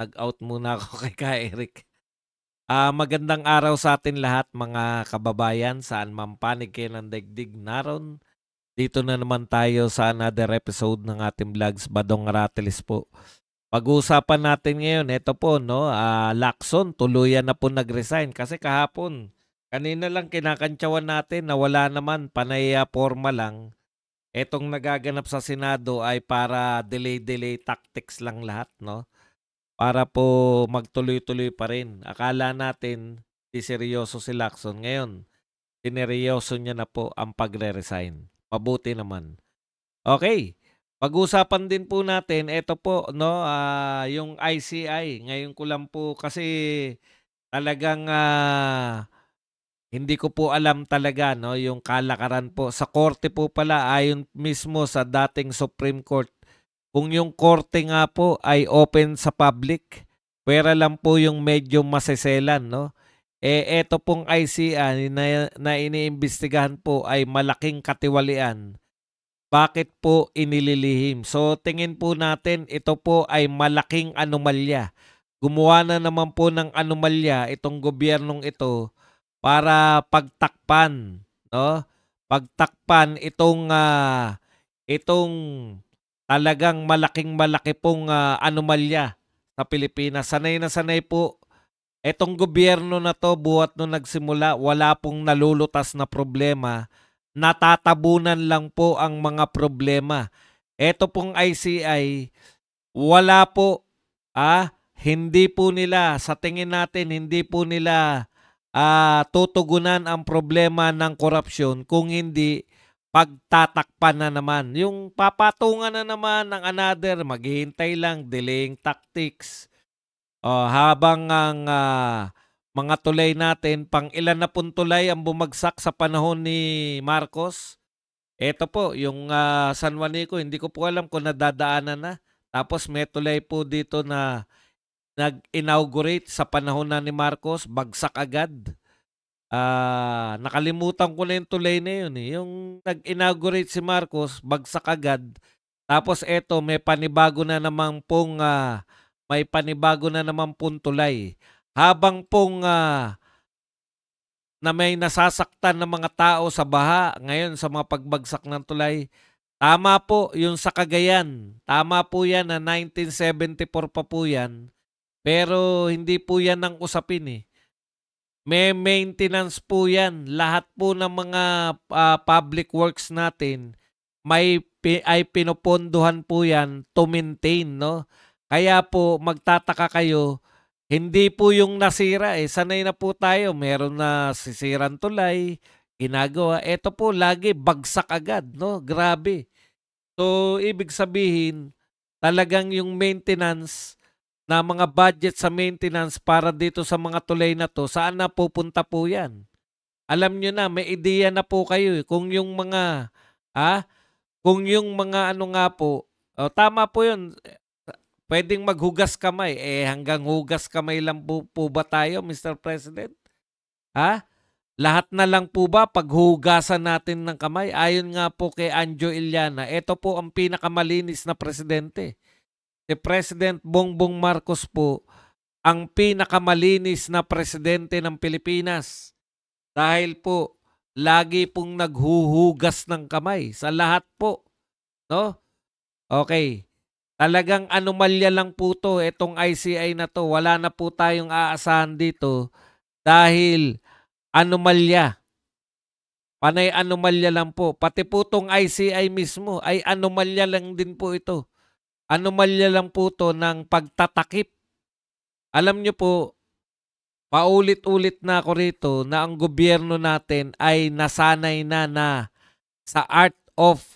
Nag-out muna ako kay Ka Eric. Magandang araw sa atin lahat mga kababayan, saan man panig kayo ng daigdig naron. Dito na naman tayo sa another episode ng ating vlogs, Badong Ratelis po. Pag-uusapan natin ngayon, ito po, no, Lacson, tuluyan na po nag-resign kasi kahapon, kanina lang kinakantsawan natin na wala naman, panay forma lang. Etong nagaganap sa Senado ay para delay-delay tactics lang lahat, no? Para po magtuloy-tuloy pa rin. Akala natin di seryoso si Lacson. Ngayon, sineryoso niya na po ang pagre-resign. Mabuti naman. Okay. Pag-usapan din po natin, ito po, no, yung ICI. Ngayon ko lang po kasi talagang hindi ko po alam talaga, no, yung kalakaran po. Sa korte po pala, ayon mismo sa dating Supreme Court, kung yung korte nga po ay open sa public, pwera lang po yung medyo maseselan, no? Eto pong ICI na iniimbestigahan po ay malaking katiwalian. Bakit po inililihim? So tingin po natin ito po ay malaking anomalya. Gumawa na naman po ng anomalya itong gobyernong ito para pagtakpan, no? Pagtakpan itong talagang malaking-malaki pong anomalya sa Pilipinas. Sanay na sanay po etong gobyerno na 'to buhat nung nagsimula wala pong nalulutas na problema, natatabunan lang po ang mga problema. Eto pong ICI, wala po, hindi po nila sa tingin natin hindi po nila, tutugunan ang problema ng korapsyon kung hindi pagtatakpan na naman. Yung papatungan na naman ng another, maghihintay lang, delaying tactics. Habang ang mga tulay natin, pang-ilan na pong tulay ang bumagsak sa panahon ni Marcos. Eto po, yung San Juanico, hindi ko po alam kung nadadaanan na. Tapos may tulay po dito na nag-inaugurate sa panahon na ni Marcos, bagsak agad. Nakalimutan ko na yung tulay na yun eh. Yung nag-inaugurate si Marcos, bagsak agad. Tapos eto, may panibago na naman pong tulay. Habang pong na may nasasaktan ng mga tao sa baha ngayon sa mga pagbagsak ng tulay. Tama po yung sa Cagayan. Tama po yan na 1974 pa po yan. Pero hindi po yan ang usapin eh. May maintenance po yan. Lahat po ng mga public works natin ay pinopondohan po yan to maintain, no? Kaya po magtataka kayo, hindi po yung nasira eh. Sanay na po tayo. Meron na sisiran tulay, ginagawa. Ito po lagi bagsak agad, no? Grabe. So ibig sabihin, talagang yung maintenance na mga budget sa maintenance para dito sa mga tulay na to, saan na pupunta po yan? Alam nyo na, may ideya na po kayo eh. Ah, kung yung mga ano nga po, tama po yun, pwedeng maghugas kamay. Hanggang hugas kamay lang po ba tayo, Mr. President? Ha? Lahat na lang po ba paghugasan natin ng kamay? Ayon nga po kay Anjo Iliana, ito po ang pinakamalinis na presidente. Si President Bongbong Marcos po ang pinakamalinis na presidente ng Pilipinas. Dahil po, lagi pong naghuhugas ng kamay sa lahat po. No? Okay. Talagang anomalya lang po to, itong ICI na to. Wala na po tayong aasahan dito dahil anomalya. Panay anomalya lang po. Pati po tong ICI mismo ay anomalya lang din po ito. Anomalya lang po to ng pagtatakip. Alam nyo po, paulit-ulit na ako rito na ang gobyerno natin ay nasanay na sa art of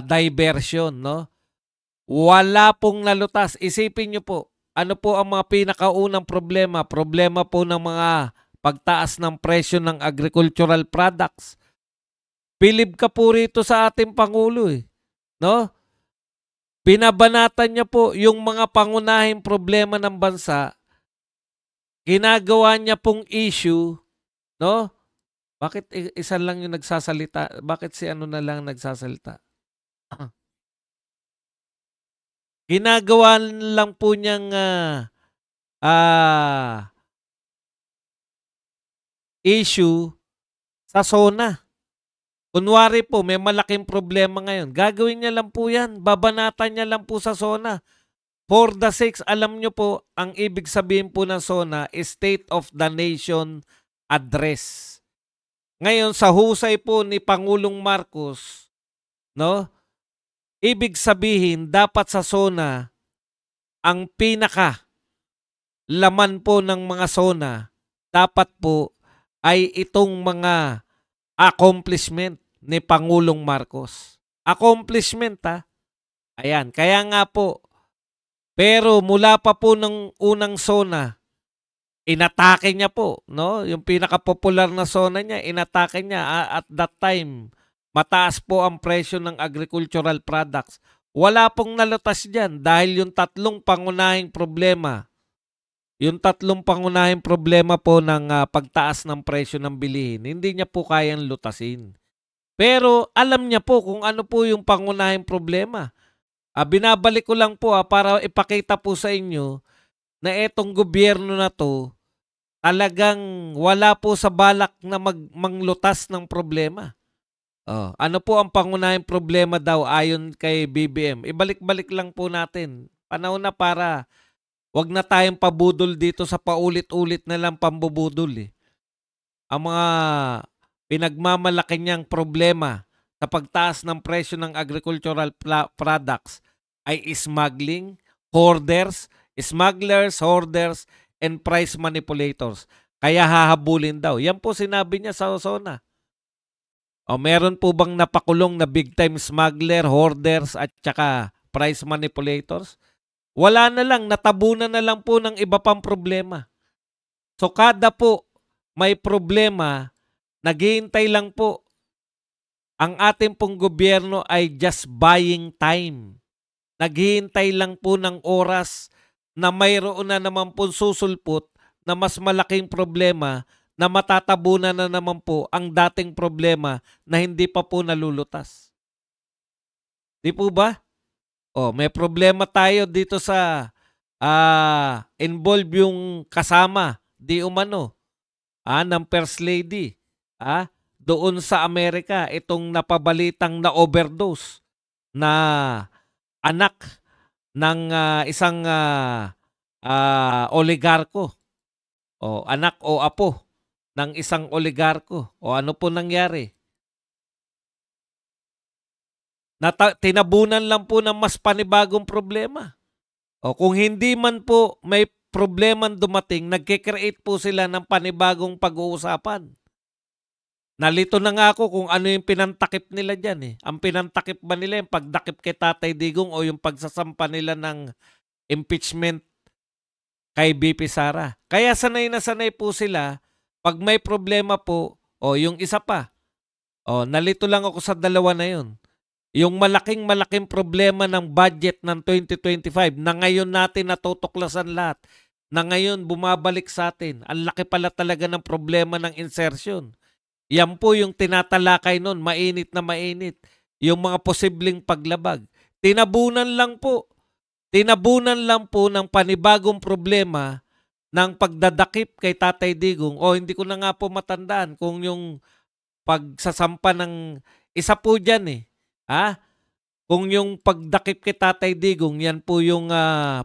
diversion, no? Wala pong nalutas. Isipin nyo po, ano po ang mga pinakaunang problema? Problema po ng mga pagtaas ng presyo ng agricultural products. Bilib ka po rito sa ating Pangulo eh. No? Binabanatan niya po yung mga pangunahing problema ng bansa. Ginagawa niya pong issue, no? Bakit isa lang yung nagsasalita? Bakit si ano na lang nagsasalita? ginagawa lang po niyang issue sa SONA. Kunwari po, may malaking problema ngayon. Gagawin niya lang po yan. Babanatan niya lang po sa SONA. For the sake, alam niyo po, ang ibig sabihin po ng SONA is State of the Nation Address. Ngayon, sa husay po ni Pangulong Marcos, no? Ibig sabihin, dapat sa SONA, ang pinaka laman po ng mga SONA, dapat po ay itong mga accomplishment ni Pangulong Marcos. Accomplishment, ha? Ayan, kaya nga po, pero mula pa po ng unang SONA, inatake niya po, no? Yung pinaka-popular na SONA niya, inatake niya. At that time, mataas po ang presyo ng agricultural products. Wala pong nalutas diyan dahil yung tatlong pangunahing problema po ng pagtaas ng presyo ng bilihin, hindi niya po kayang lutasin. Pero alam niya po kung ano po yung pangunahing problema. Binabalik ko lang po para ipakita po sa inyo na etong gobyerno na to talagang wala po sa balak na manglutas ng problema. Ano po ang pangunahing problema daw ayon kay BBM? Ibalik-balik lang po natin. Panahon na para wag na tayong pabudol dito sa paulit-ulit na lang pambubudol. Ang mga pinagmamalaki niyang problema sa pagtaas ng presyo ng agricultural products ay smuggling, smugglers, hoarders, and price manipulators. Kaya hahabulin daw. Yan po sinabi niya sa SONA. Meron po bang napakulong na big time smuggler, hoarders, at saka price manipulators? Wala na lang, natabunan na lang po ng iba pang problema. So kada po may problema, naghihintay lang po. Ang ating pong gobyerno ay just buying time. Naghihintay lang po ng oras na mayroon na naman po susulpot na mas malaking problema na matatabunan na naman po ang dating problema na hindi pa po nalulutas. Di po ba? May problema tayo dito sa involve yung kasama, di umano, ng First Lady, doon sa Amerika, itong napabalitang na overdose na anak ng isang oligarko, anak o apo ng isang oligarko. Ano po nangyari? Tinabunan lang po ng mas panibagong problema. Kung hindi man po may problemang dumating, nagkikreate po sila ng panibagong pag-uusapan. Nalito na nga ako kung ano yung pinantakip nila dyan. Ang pinantakip ba nila yung pagdakip kay Tatay Digong o yung pagsasampa nila ng impeachment kay BP Sara? Kaya sanay na sanay po sila, pag may problema po, yung isa pa, nalito lang ako sa dalawa na yun. Yung malaking problema ng budget ng 2025 na ngayon natin natutuklasan lahat, na ngayon bumabalik sa atin, ang laki pala talaga ng problema ng insertion. Yan po yung tinatalakay nun, mainit na mainit. Yung mga posibleng paglabag. Tinabunan lang po ng panibagong problema ng pagdadakip kay Tatay Digong. Hindi ko na nga po matandaan kung yung pagsasampa ng isa po dyan kung yung pagdakip kay Tatay Digong, yan po yung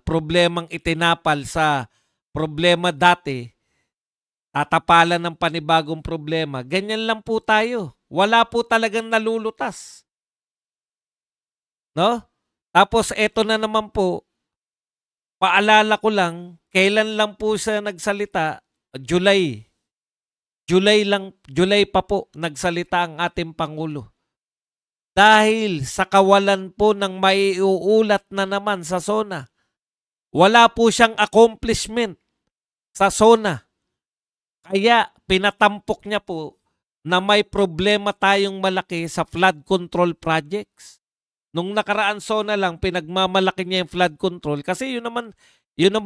problemang itinapal sa problema dati, tatapalan ng panibagong problema. Ganyan lang po tayo. Wala po talagang nalulutas. No? Tapos eto na naman po, paalala ko lang, kailan lang po siya nagsalita? July pa po nagsalita ang ating Pangulo. Dahil sa kawalan po ng maiuulat na naman sa SONA. Wala po siyang accomplishment sa SONA. Kaya pinatampok niya po na may problema tayong malaki sa flood control projects. Nung nakaraan SONA lang, pinagmamalaki niya yung flood control kasi yun naman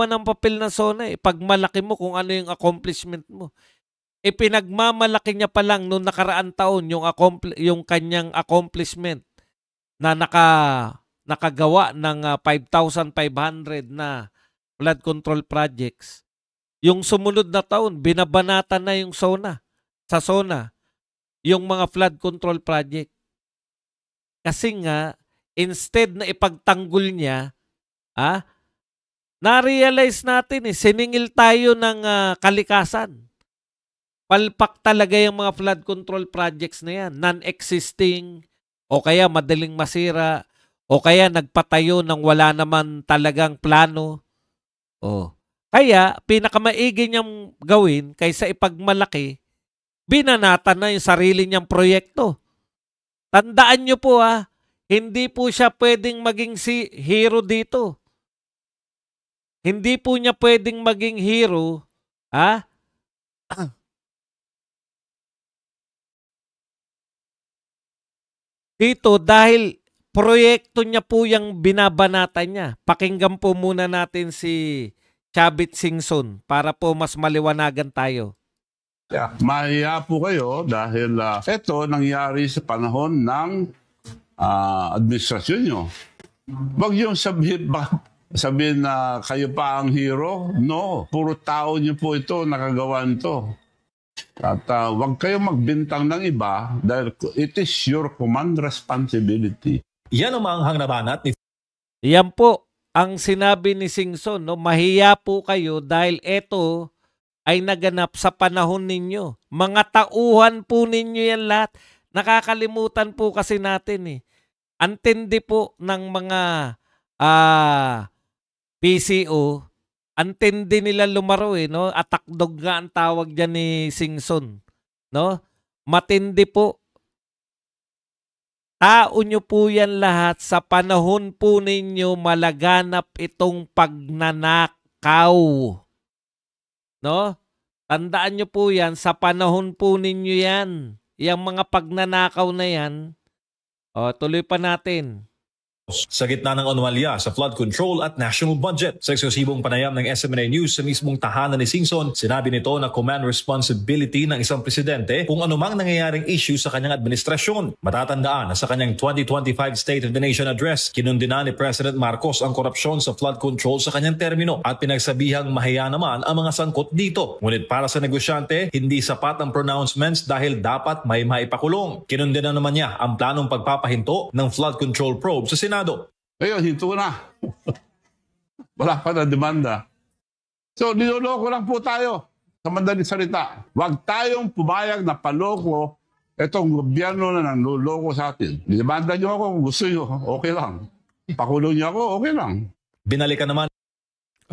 ang papel ng SONA. Pagmalaki mo kung ano yung accomplishment mo. Pinagmamalaki niya pa lang nung nakaraan taon yung kanyang accomplishment na nakagawa ng 5,500 na flood control projects. Yung sumunod na taon, binabanatan na yung SONA, yung mga flood control project. Kasi nga, instead na ipagtanggol niya, na-realize natin siningil tayo ng kalikasan. Palpak talaga yung mga flood control projects na yan. Non-existing, o kaya madaling masira, o kaya nagpatayo ng wala naman talagang plano. Kaya, pinakamaigi niyang gawin kaysa ipagmalaki, binanatan na yung sarili niyang proyekto. Tandaan niyo po hindi po siya pwedeng maging hero dito. Hindi po niya pwedeng maging hero, dito dahil proyekto niya po yung binabanatan niya. Pakinggan po muna natin si Chavit Singson para po mas maliwanagan tayo. Mahiya po kayo dahil ito nangyari sa panahon ng administrasyon nyo. Huwag yung sabihin na kayo pa ang hero. No, puro tao nyo po ito, nakagawa nito. At huwag kayong magbintang ng iba dahil it is your command responsibility. Yan ang maanghang na banat ni... Yan po ang sinabi ni Singson. No? Mahiya po kayo dahil ito ay naganap sa panahon ninyo. Mga tauhan po ninyo yan lahat. Nakakalimutan po kasi natin Antindi po ng mga PCO, antindi nila lumaro no? Atakdog nga ang tawag dyan ni Singson. No? Matindi po. Tao nyo po yan lahat. Sa panahon po ninyo malaganap itong pagnanakaw. No? Tandaan nyo po yan, sa panahon po ninyo yan. Yung mga pagnanakaw na yan. Tuloy pa natin. Sa gitna ng anomalya sa flood control at national budget. Sa eksklusibong panayam ng SMNA News sa mismong tahanan ni Singson, sinabi nito na command responsibility ng isang presidente kung anumang nangyayaring issue sa kanyang administrasyon. Matatandaan na sa kanyang 2025 State of the Nation Address, kinundina ni President Marcos ang korupsyon sa flood control sa kanyang termino at pinagsabihang mahiya naman ang mga sangkot dito. Ngunit para sa negosyante, hindi sapat ang pronouncements dahil dapat may maipakulong. Kinundina naman niya ang planong pagpapahinto ng flood control probe sa Senado. Ayun, hinto na. Wala pa na demanda. So, niloloko lang po tayo. Sa madaling salita, huwag tayong pumayag na paloko itong gobyerno na nanloloko sa atin. Demanda nyo ako kung gusto nyo, okay lang. Pakulong nyo ako, okay lang. Binalikan naman.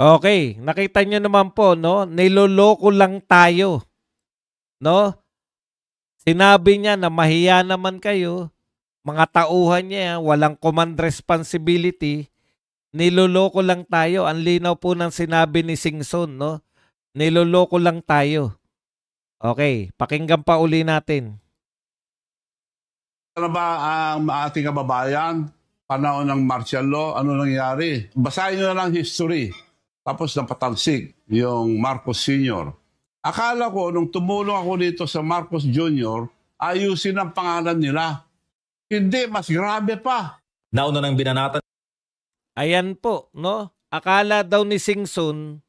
Okay, nakita nyo naman po, no? Niloloko lang tayo. No? Sinabi niya na mahiya naman kayo. Mga tauhan niya, walang command responsibility, niloloko lang tayo. Ang linaw po ng sinabi ni Singson, no? Niloloko lang tayo. Okay, pakinggan pa uli natin. Ano ba ang ating kababayan? Panahon ng martial law, ano nangyari? Basahin nyo na lang history. Tapos napatalsik yung Marcos Sr. Akala ko, nung tumulong ako dito sa Marcos Jr., ayusin ang pangalan nila. Hindi, mas grabe pa. Nauna ng binanatan. Ayan po, no? Akala daw ni Singson,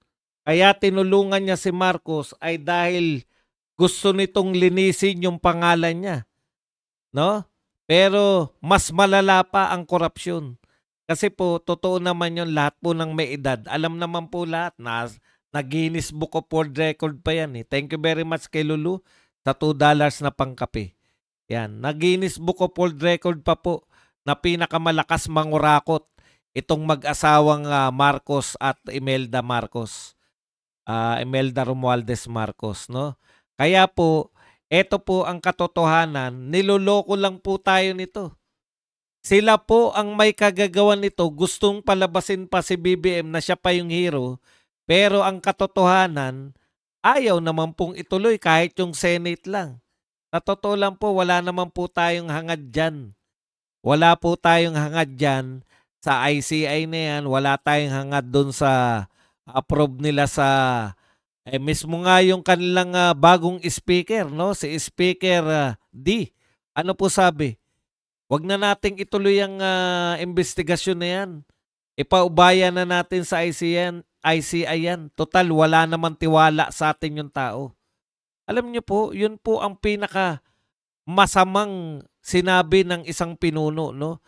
kaya tinulungan niya si Marcos ay dahil gusto nitong linisin yung pangalan niya. No? Pero mas malala pa ang korupsyon. Kasi po, totoo naman yun, lahat po ng may edad. Alam naman po lahat na Guinness Book of World Record pa yan. Thank you very much kay Lulu sa $2 na pangkape. Yan, Guinness Book of World Record pa po na pinakamalakas mangurakot itong mag-asawang Marcos at Imelda Marcos. Imelda Romualdez Marcos, no? Kaya po, ito po ang katotohanan, niloloko lang po tayo nito. Sila po ang may kagagawan nito, gustong palabasin pa si BBM na siya pa yung hero, pero ang katotohanan, ayaw naman pong ituloy kahit yung Senate lang. Sa totoo lang po, wala naman po tayong hangad dyan. Wala po tayong hangad dyan sa ICI na yan. Wala tayong hangad doon sa approve nila sa mismo nga yung kanilang bagong speaker, no? Si Speaker D. Ano po sabi? Wag na nating ituloy ang investigasyon na yan. Ipaubaya na natin sa ICI yan. Total, wala naman tiwala sa atin yung tao. Alam niyo po, yun po ang pinaka masamang sinabi ng isang pinuno, no?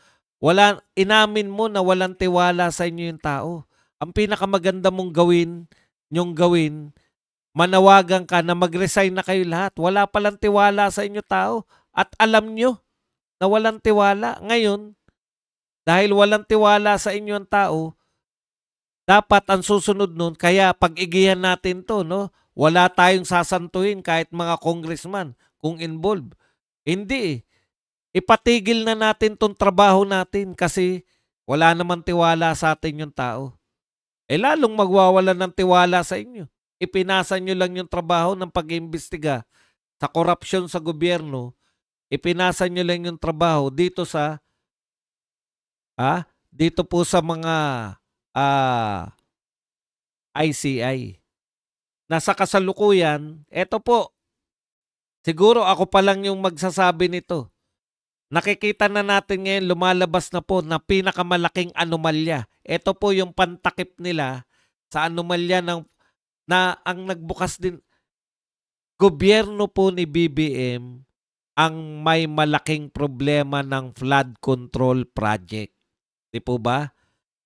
Inamin mo na walang tiwala sa inyo yung tao. Ang pinakamaganda mong gawin, manawagan ka na mag-resign na kayo lahat. Wala palang tiwala sa inyo tao. At alam nyo na walang tiwala. Ngayon, dahil walang tiwala sa inyo ang tao, dapat ang susunod nun, kaya pag-igihan natin to, no? Wala tayong sasantuhin kahit mga congressman kung involved. Hindi eh. Ipatigil na natin tong trabaho natin kasi wala naman tiwala sa atin yung tao. Lalong magwawalan ng tiwala sa inyo. Ipinasa nyo lang yung trabaho ng pag-iimbestiga sa korupsyon sa gobyerno. Ipinasa nyo lang yung trabaho dito sa dito po sa mga ICI. Nasa kasalukuyan, eto po, siguro ako pa lang yung magsasabi nito. Nakikita na natin ngayon, lumalabas na po na pinakamalaking anomalya. Ito po yung pantakip nila sa anomalya na ang nagbukas din. Gobyerno po ni BBM ang may malaking problema ng flood control project. Di po ba?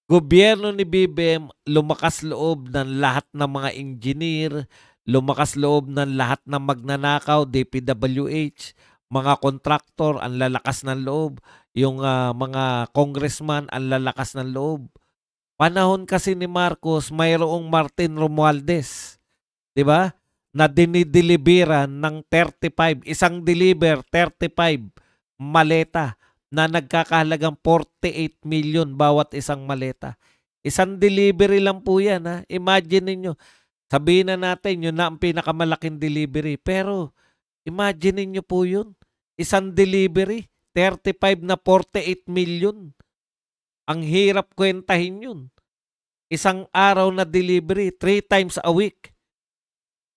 Gobyerno ni BBM lumakas loob ng lahat ng mga engineer, lumakas loob ng lahat ng magnanakaw, DPWH, mga kontraktor, ang lalakas ng loob. Yung mga congressman, ang lalakas ng loob. Panahon kasi ni Marcos, mayroong Martin Romualdez. Di ba? Na dinideliveran ng 35, isang deliver, 35 maleta na nagkakahalagang 48 million bawat isang maleta. Isang delivery lang po yan. Ha? Imagine ninyo, sabihin na natin yun na ang pinakamalaking delivery. Pero imagine ninyo po yun. Isang delivery, 35 na 48 million. Ang hirap kwentahin yun. Isang araw na delivery, 3 times a week.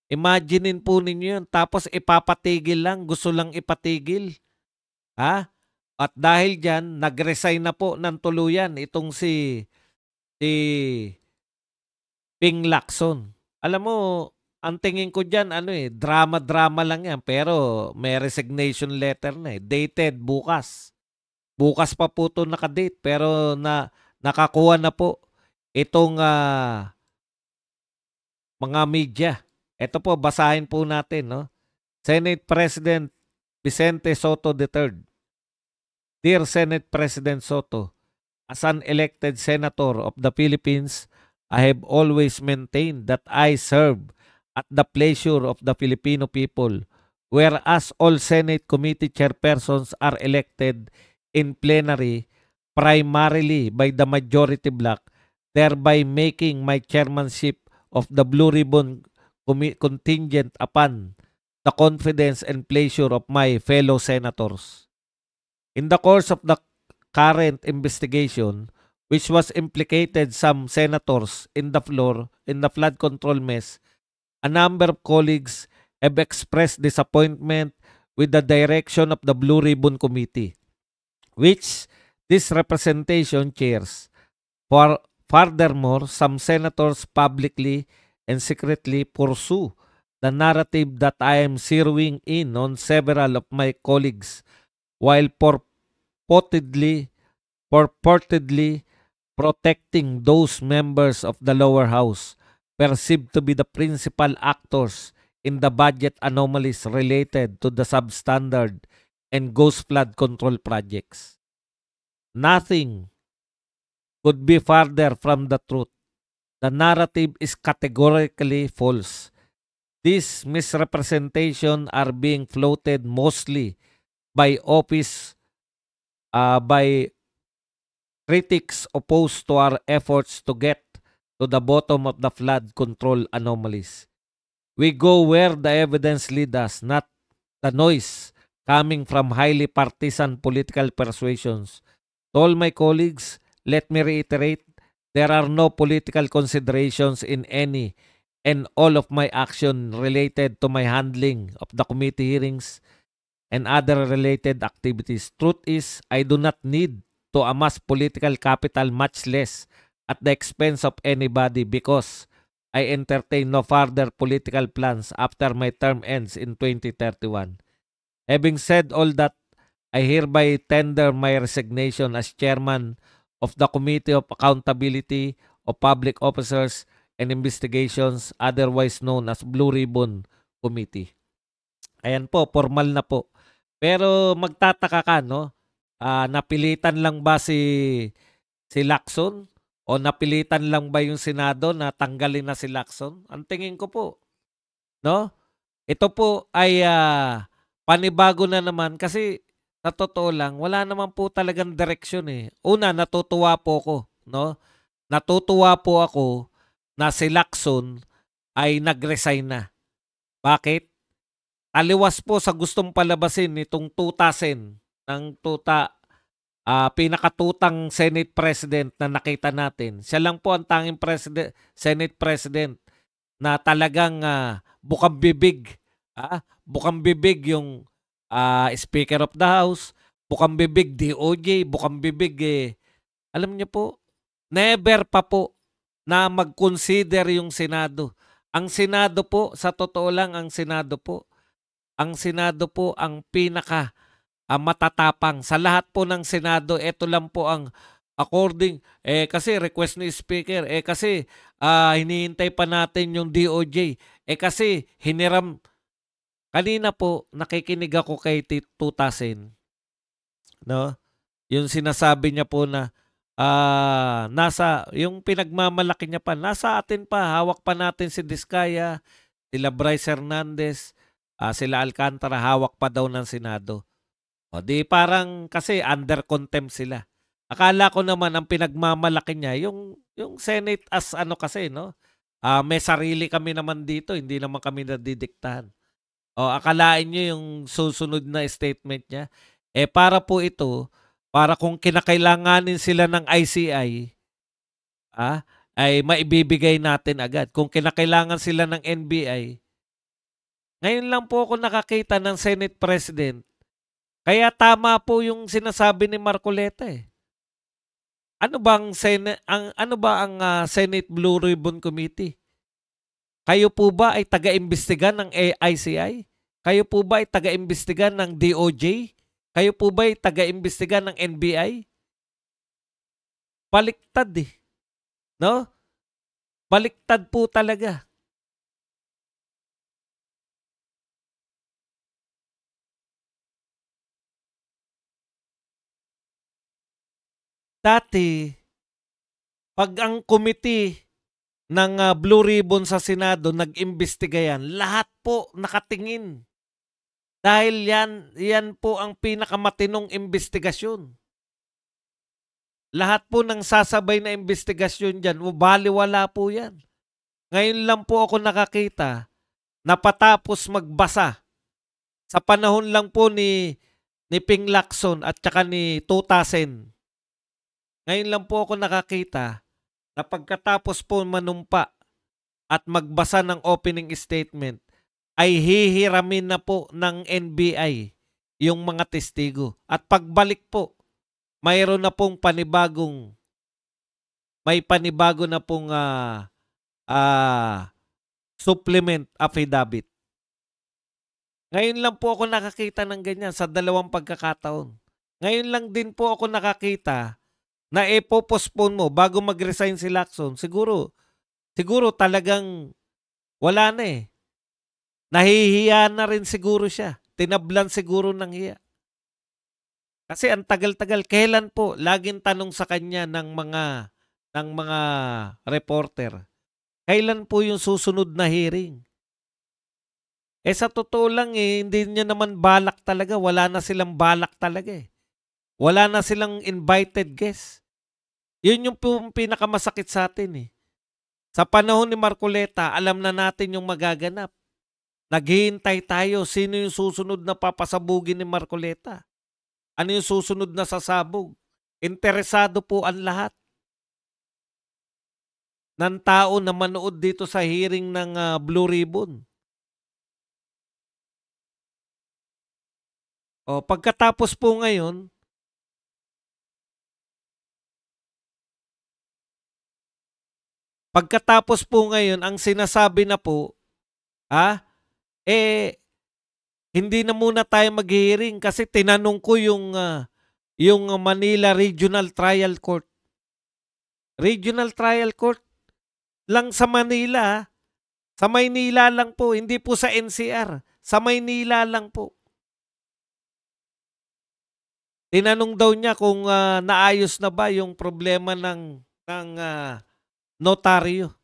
Imaginein po ninyo yun. Tapos ipapatigil lang, gusto lang ipatigil. Ha? At dahil dyan, nag-resign na po ng tuluyan itong si Ping Lacson. Alam mo, ang tingin ko dyan, drama-drama lang yan. Pero may resignation letter na eh. Dated bukas. Bukas pa po ito nakadate. Pero nakakuha na po itong mga media. Ito po, basahin po natin. No? Senate President Vicente Soto III. Dear Senate President Soto, as an elected senator of the Philippines, I have always maintained that I serve at the pleasure of the Filipino people, whereas all Senate committee chairpersons are elected in plenary primarily by the majority bloc, thereby making my chairmanship of the Blue Ribbon contingent upon the confidence and pleasure of my fellow senators. In the course of the current investigation, which was implicated some senators in the flood control mess, a number of colleagues have expressed disappointment with the direction of the Blue Ribbon Committee, which this representation chairs. Furthermore, some senators publicly and secretly pursue the narrative that I am zeroing in on several of my colleagues while purportedly protecting those members of the lower house perceived to be the principal actors in the budget anomalies related to the substandard and ghost flood control projects. Nothing could be farther from the truth. The narrative is categorically false. These misrepresentations are being floated mostly by critics opposed to our efforts to get to the bottom of the flood control anomalies. We go where the evidence leads us, not the noise coming from highly partisan political persuasions. To all my colleagues, let me reiterate, there are no political considerations in any and all of my action related to my handling of the committee hearings. and other related activities. Truth is, I do not need to amass political capital, much less at the expense of anybody, because I entertain no further political plans after my term ends in 2031. Having said all that, I hereby tender my resignation as chairman of the Committee of Accountability of Public Officers and Investigations, otherwise known as Blue Ribbon Committee. Ayan po, formal na po. Pero magtataka ka, no? Napilitan lang ba si Lacson? O napilitan lang ba yung Senado na tanggalin na si Lacson? Ang tingin ko po, no? Ito po ay panibago na naman kasi sa totoo lang, wala naman po talagang direksyon eh. Una, natutuwa po ako, no? Natutuwa po ako na si Lacson ay nag-resign na. Bakit? Taliwas po sa gustong palabasin nitong 2,000 ng pinakatutang Senate President na nakita natin. Siya lang po ang tanging Senate President na talagang bukang bibig. Bukang bibig yung Speaker of the House, bukang bibig DOJ, bukang bibig alam niyo po, never pa po na mag-consider yung Senado. Ang Senado po, sa totoo lang, ang Senado po ang pinaka matatapang. Sa lahat po ng Senado, ito lang po ang according, kasi request ni Speaker, kasi hinihintay pa natin yung DOJ, kasi hiniram. Kanina po, nakikinig ako kay 2,000, no? Yung sinasabi niya po na yung pinagmamalaki niya pa, nasa atin pa, hawak pa natin si Diskaya, sila Bryce Hernandez, sila Alcantara, hawak pa daw ng Senado. O di parang kasi under contempt sila. Akala ko naman ang pinagmamalaki niya, yung Senate as ano kasi, no? May sarili kami naman dito, hindi naman kami nadidiktahan. O akalain niyo yung susunod na statement niya. Para po ito, para kung kinakailanganin sila ng ICI, ay maibibigay natin agad. Kung kinakailangan sila ng NBI, ngayon lang po ako nakakita ng Senate President. Kaya tama po yung sinasabi ni Marcoleta eh. Ano ba ang Senate Blue Ribbon Committee? Kayo po ba ay taga-imbestiga ng ICI? Kayo po ba ay taga-imbestiga ng DOJ? Kayo po ba ay taga-imbestiga ng NBI? Baliktad eh. No? Baliktad po talaga. Dati, pag ang committee ng Blue Ribbon sa Senado nag-imbestiga yan, lahat po nakatingin. Dahil yan po ang pinakamatinong investigasyon. Lahat po ng sasabay na investigasyon dyan, baliwala po yan. Ngayon lang po ako nakakita na patapos magbasa sa panahon lang po ni Ping Lacson at saka ni 2,000. Ngayon lang po ako nakakita na pagkatapos po manumpa at magbasa ng opening statement, ay hihiramin na po ng NBI yung mga testigo. At pagbalik po, mayroon na pong may panibago na pong supplement affidavit. Ngayon lang po ako nakakita ng ganyan sa 2 pagkakataon. Ngayon lang din po ako nakakita na postpone mo bago mag-resign si Lacson. Siguro talagang wala na eh. Nahihiya na rin siguro siya. Tinablan siguro ng hiya. Kasi ang tagal-tagal. Kailan po? Laging tanong sa kanya ng mga reporter. Kailan po yung susunod na hearing? Sa totoo lang hindi niya naman balak talaga. Wala na silang balak talaga eh. Wala na silang invited guest. Yun yung pinakamasakit sa atin eh. Sa panahon ni Marcoleta, alam na natin yung magaganap. Naghihintay tayo. Sino yung susunod na papasabugin ni Marcoleta? Ano yung susunod na sasabog? Interesado po ang lahat ng tao na manood dito sa hearing ng Blue Ribbon. O pagkatapos po ngayon, ang sinasabi na po, hindi na muna tayo mag-hearing kasi tinanong ko yung Manila Regional Trial Court. Regional Trial Court lang sa Manila, sa Maynila lang po, hindi po sa NCR. Sa Maynila lang po. Tinanong daw niya kung naayos na ba yung problema ng notaryo.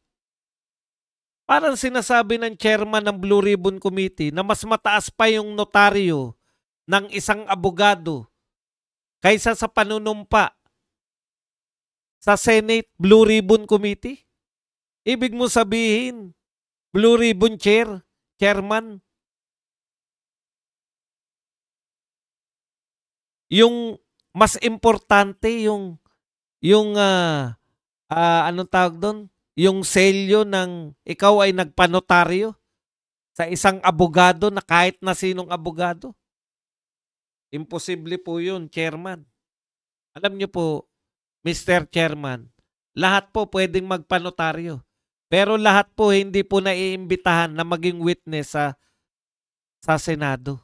Parang sinasabi ng chairman ng Blue Ribbon Committee na mas mataas pa yung notaryo ng isang abogado kaysa sa panunumpa sa Senate Blue Ribbon Committee. Ibig mo sabihin, Blue Ribbon Chairman, yung mas importante yung anong tawag doon? Yung selyo ng ikaw ay nagpanotaryo sa isang abogado na kahit na sinong abogado. Imposible po yun, Chairman. Alam niyo po, Mr. Chairman, lahat po pwedeng magpanotaryo. Pero lahat po hindi po naiimbitahan na maging witness sa Senado.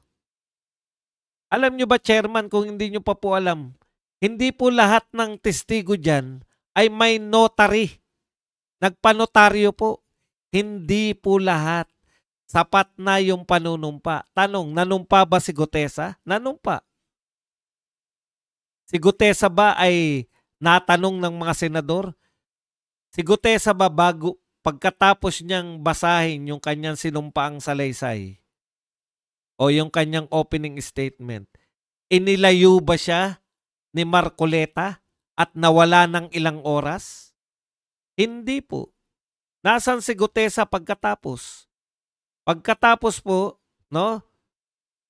Alam niyo ba, Chairman, kung hindi niyo pa po alam, hindi po lahat ng testigo dyan ay may notary. Nagpanotaryo po. Hindi po lahat. Sapat na yung panunumpa. Tanong, nanumpa ba si Gutesa? Nanumpa. Si Gutesa ba ay natanong ng mga senador? Si Gutesa ba pagkatapos niyang basahin yung kanyang sinumpaang salaysay o yung kanyang opening statement, inilayo ba siya ni Marcoleta at nawala ng ilang oras? Hindi po. Nasaan si Gutesa pagkatapos? Pagkatapos po, no?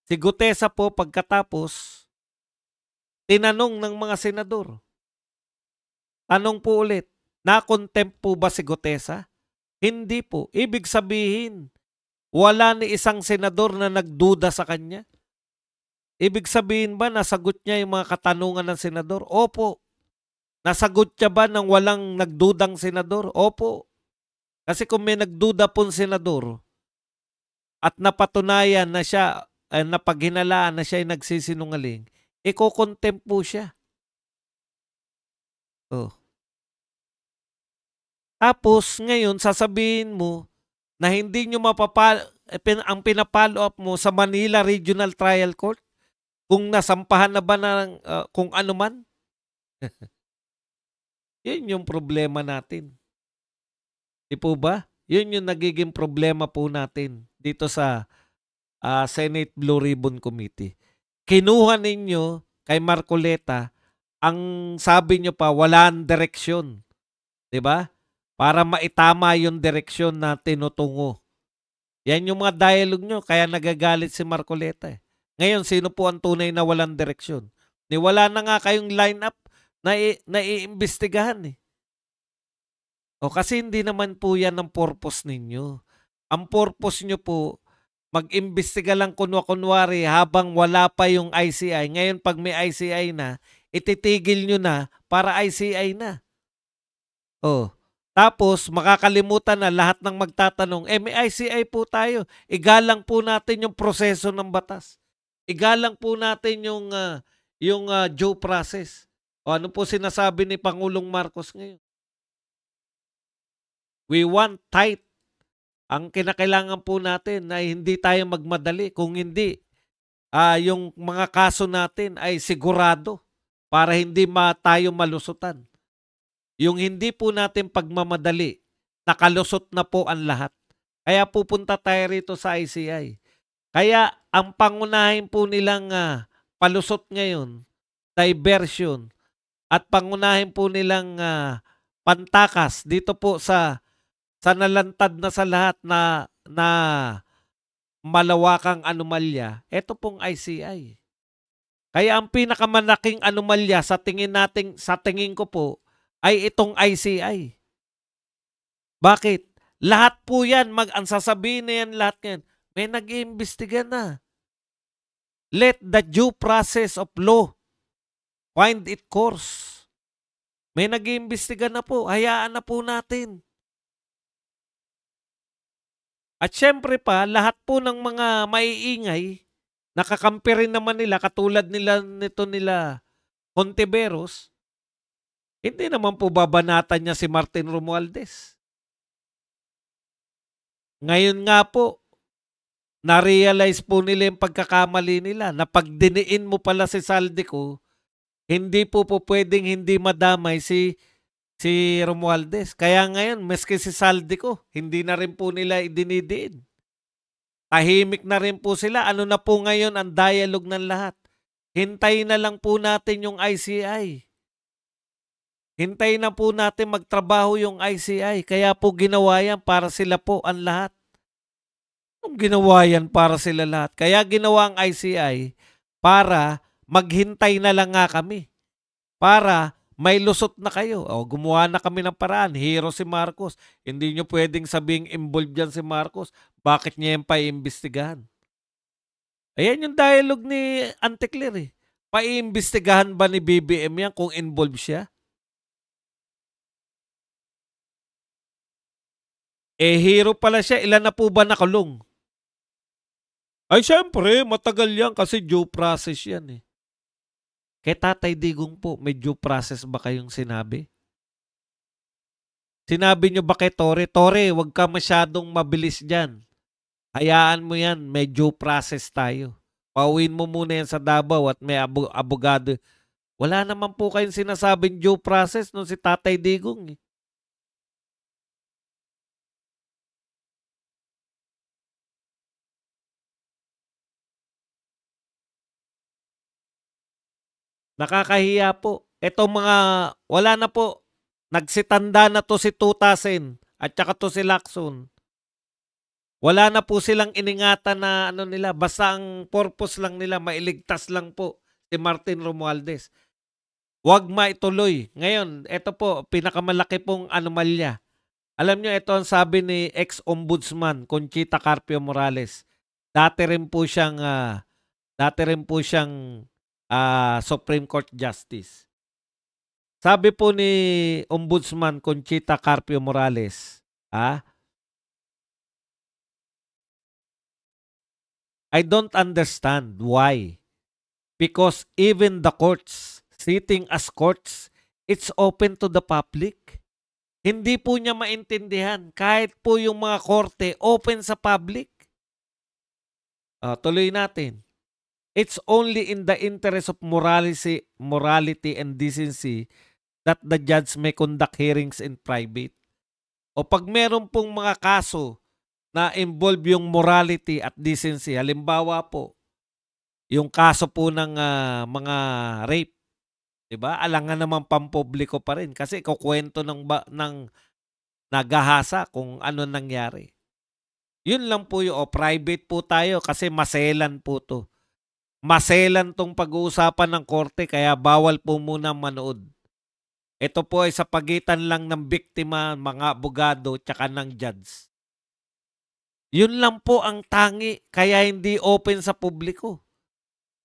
Si Gutesa po pagkatapos, tinanong ng mga senador. Tanong po ulit, na-contempt po ba si Gutesa? Hindi po. Ibig sabihin, wala ni isang senador na nagduda sa kanya. Ibig sabihin ba nasagot niya yung mga katanungan ng senador? Opo. Nasagot niya ba ng walang nagdudang senador? Opo. Kasi kung may nagduda pong senador at napatunayan na siya, napaghinalaan na siya ay nagsisinungaling, iko-contempt po siya. Oh. Tapos ngayon sasabihin mo na hindi nyo ang pinapollow up mo sa Manila Regional Trial Court kung nasampahan na ba ng kung ano man. Yun yung problema natin. Di po ba? Yun yung nagiging problema po natin dito sa Senate Blue Ribbon Committee. Kinuha ninyo kay Marcoleta, ang sabi nyo pa, walang direksyon. Di ba? Para maitama yung direksyon na tinutungo. Yan yung mga dialogue nyo, kaya nagagalit si Marcoleta. Ngayon, sino po ang tunay na walang direksyon? Wala na nga kayong line-up na iimbestigahan eh. O kasi hindi naman po yan ang purpose ninyo. Ang purpose nyo po, mag-imbestiga lang kunwari habang wala pa yung ICI. Ngayon pag may ICI na, ititigil nyo na para ICI na. O, tapos makakalimutan na lahat ng magtatanong, may ICI po tayo. Igalang po natin yung proseso ng batas. Igalang po natin yung due process. O ano po sinasabi ni Pangulong Marcos ngayon? We want tight. Ang kinakailangan po natin ay hindi tayo magmadali. Kung hindi, yung mga kaso natin ay sigurado para hindi tayo malusutan. Yung hindi po natin pagmamadali, nakalusot na po ang lahat. Kaya pupunta tayo rito sa ICI. Kaya ang pangunahin po nilang palusot ngayon, diversion, at pangunahin po nilang pantakas dito po sa nalantad na sa lahat na malawakang anomalya, ito pong ICI. Kaya ang pinakamalaking anomalya sa tingin ko po ay itong ICI. Bakit? Lahat po yan, ang sasabihin na yan lahat yan, may nag-iimbestiga na. Let the due process of law find its course. May nag-iimbestiga na po. Hayaan na po natin. At syempre pa, lahat po ng mga maiingay, nakakampi rin naman nila, katulad nila Hontiveros, hindi naman po babanatan niya si Martin Romualdez. Ngayon nga po, na-realize po nila yung pagkakamali nila na pag diniin mo pala si Saldico, hindi po pwedeng hindi madamay si Romualdez. Kaya ngayon, maski si Saldico, hindi na rin po nila idinidiin. Tahimik na rin po sila. Ano na po ngayon ang dialogue ng lahat? Hintayin na lang po natin yung ICI. Hintayin na po natin magtrabaho yung ICI. Kaya po ginawa yan para sila po ang lahat. Anong ginawa yan para sila lahat? Kaya ginawa ang ICI para maghintay na lang nga kami. Para may lusot na kayo. O, gumawa na kami ng paraan. Hero si Marcos. Hindi nyo pwedeng sabing involved dyan si Marcos. Bakit niya yung paiimbestigahan? Ayan yung dialogue ni Anticler eh. Paiimbestigahan ba ni BBM yan kung involved siya? Eh, hero pala siya. Ilan na po ba nakulong? Ay, syempre, matagal yan kasi due process yan eh. Kay Tatay Digong po, may due process ba kayong sinabi? Sinabi nyo ba kay Tore, Tore, wag ka masyadong mabilis dyan. Hayaan mo yan, may due process tayo. Pauwiin mo muna yan sa Davao at may abogado. Wala naman po kayong sinasabing due process nung si Tatay Digong eh. Nakakahiya po. Etong mga, wala na po. Nagsitanda na to si Tutasin at saka to si Lacson. Wala na po silang iningatan na ano nila. Basta ang purpose lang nila, mailigtas lang po si Martin Romualdez. Huwag maituloy. Ngayon, ito po, pinakamalaki pong anomalya. Alam nyo, ito ang sabi ni ex-ombudsman Conchita Carpio Morales. Dati rin po siyang Supreme Court Justice. Sabi po ni Ombudsman Conchita Carpio Morales, I don't understand why. Because even the courts, sitting as courts, it's open to the public. Hindi po niya maintindihan. Kahit po yung mga korte, open sa public. Tuloy natin. It's only in the interest of morality and decency that the judge may conduct hearings in private. O pag meron pong mga kaso na involve yung morality at decency, halimbawa po, yung kaso po ng mga rape, diba? Alangan naman pampubliko pa rin kasi kukwento ng nagahasa kung ano nangyari. Yun lang po yung private po tayo kasi maselan po to. Maselan tong pag-uusapan ng korte kaya bawal po muna manood. Ito po ay sa pagitan lang ng biktima, mga abogado, tsaka ng judge. Yun lang po ang tangi kaya hindi open sa publiko.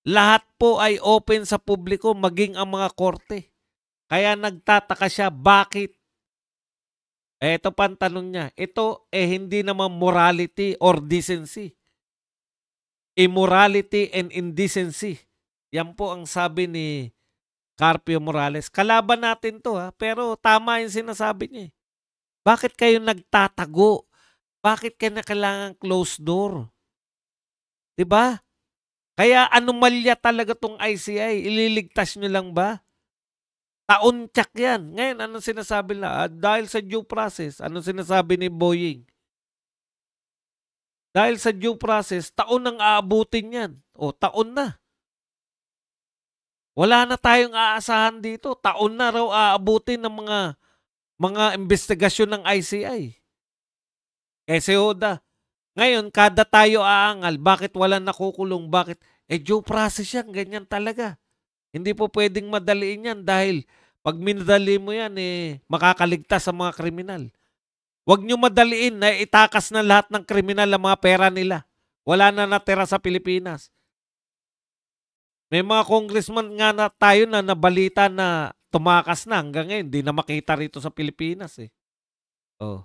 Lahat po ay open sa publiko, maging ang mga korte. Kaya nagtataka siya, bakit? Ito pa ang tanong niya. Ito hindi naman morality or decency. Immorality and indecency. Yan po ang sabi ni Carpio Morales. Kalaban natin to pero tama yung sinasabi niya. Bakit kayo nagtatago? Bakit kayo na kailangan closed door? Diba? Kaya anomalya talaga tong ICI. Ililigtas nyo lang ba? Taon-tsak yan. Ngayon, anong sinasabi nila? Dahil sa due process, anong sinasabi ni Boying? Dahil sa due process, taon nang aabutin yan. O, taon na. Wala na tayong aasahan dito. Taon na raw aabutin ng mga investigasyon ng ICI. Si Oda. Ngayon, kada tayo aangal, bakit wala nakukulong? Bakit? Due process yan. Ganyan talaga. Hindi po pwedeng madaliin yan dahil pag minadali mo yan, makakaligtas sa mga kriminal. Huwag nyo madaliin na itakas na lahat ng kriminal ang mga pera nila. Wala na natira sa Pilipinas. May mga congressman nga na tayo na nabalita na tumakas na hanggang ngayon, hindi na makita rito sa Pilipinas eh. Oh.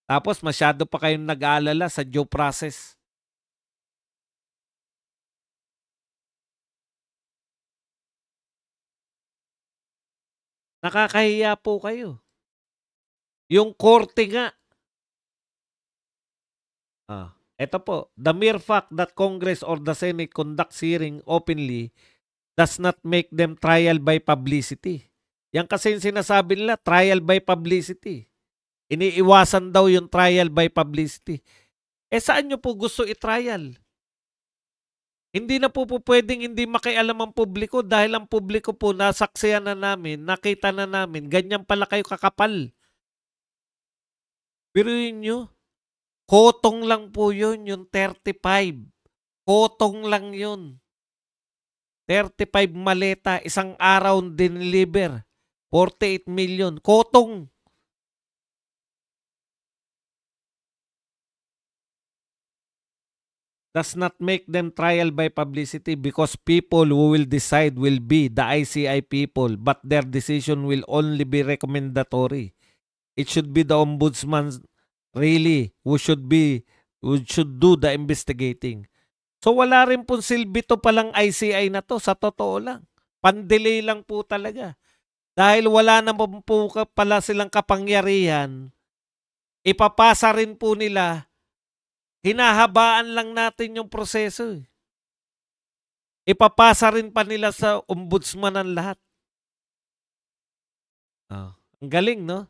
Tapos masyado pa kayong nag-aalala sa due process. Nakakahiya po kayo. Yung korte nga. Ito po, the mere fact that Congress or the Senate conducts hearing openly does not make them trial by publicity. Yan kasi yung sinasabi nila, trial by publicity. Iniiwasan daw yung trial by publicity. Saan nyo po gusto i-trial? Hindi na po pwedeng hindi makialam ang publiko dahil ang publiko po nasaksiyan na namin, nakita na namin, ganyan pala kayo kakapal. Biruin nyo, kotong lang po yun, yung 35. Kotong lang yun. 35 maleta, isang araw dineliver. 48 million. Kotong. Does not make them trial by publicity because people who will decide will be the ICI people, but their decision will only be recommendatory. It should be the ombudsman really who should do the investigating. So wala rin pong silbi to palang ICI na to, sa totoo lang. Pandelay lang po talaga. Dahil wala na po pala silang kapangyarihan, ipapasa rin po nila, hinahabaan lang natin yung proseso. Ipapasa rin pa nila sa ombudsman ang lahat. Ang galing, no?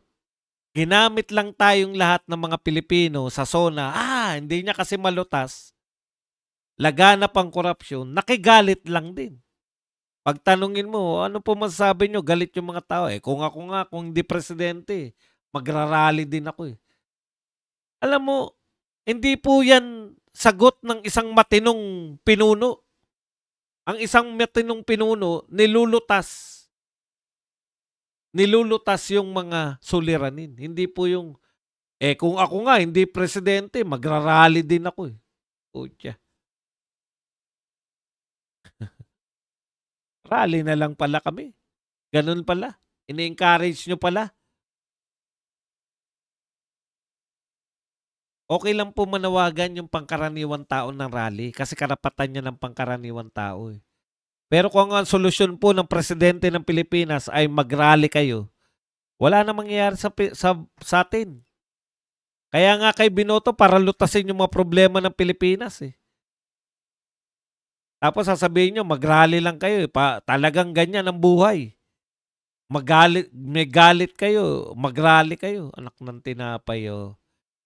Ginamit lang tayong lahat ng mga Pilipino sa SONA. Hindi niya kasi malutas. Laganap ang korupsyon. Nakigalit lang din. Pagtanungin mo, ano po masasabi nyo? Galit yung mga tao. Kung ako nga, kung hindi presidente, magrarally din ako eh. Alam mo, hindi po yan sagot ng isang matinong pinuno. Ang isang matinong pinuno, nilulutas yung mga suliranin. Hindi po yung, kung ako nga, hindi presidente, magrarally din ako eh. Pucha. Rally na lang pala kami. Ganun pala. Ini-encourage nyo pala. Okay lang po manawagan yung pangkaraniwang tao ng rally kasi karapatan niya ng pangkaraniwang tao eh. Pero kung ang solusyon po ng presidente ng Pilipinas ay mag-rally kayo, wala na mangyayari sa atin. Kaya nga kay binoto para lutasin yung mga problema ng Pilipinas eh. Tapos sasabihin nyo, mag-rally lang kayo. Talagang ganyan ang buhay. May galit kayo, mag-rally kayo. Anak ng tinapay.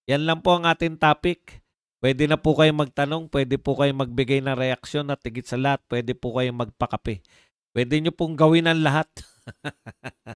Yan lang po ang ating topic. Pwede na po kayong magtanong, pwede po kayong magbigay ng reaksyon at higit sa lahat, pwede po kayong magpakape. Pwede nyo pong gawin ang lahat.